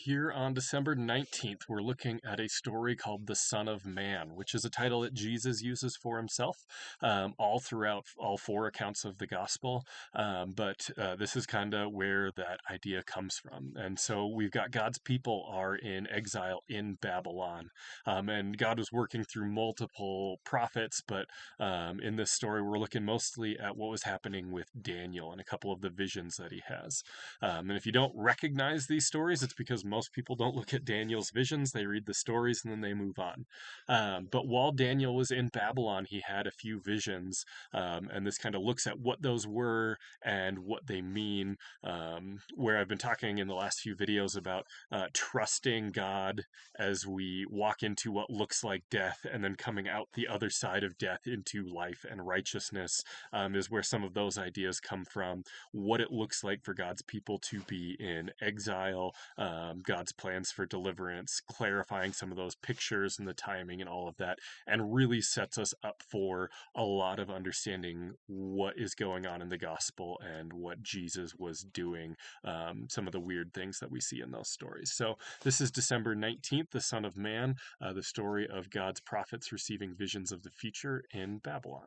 Here on December 19th, we're looking at a story called The Son of Man, which is a title that Jesus uses for himself all throughout all four accounts of the gospel. But this is kind of where that idea comes from. And so we've got God's people are in exile in Babylon. And God was working through multiple prophets, but in this story, we're looking mostly at what was happening with Daniel and a couple of the visions that he has. And if you don't recognize these stories, it's because most people don't look at Daniel's visions. They read the stories and then they move on. But while Daniel was in Babylon, he had a few visions. And this kind of looks at what those were and what they mean. Where I've been talking in the last few videos about trusting God as we walk into what looks like death and then coming out the other side of death into life and righteousness is where some of those ideas come from. What it looks like for God's people to be in exile, God's plans for deliverance, clarifying some of those pictures and the timing and all of that, and really sets us up for a lot of understanding what is going on in the gospel and what Jesus was doing, some of the weird things that we see in those stories. So this is December 19th, the Son of Man, the story of God's prophets receiving visions of the future in Babylon.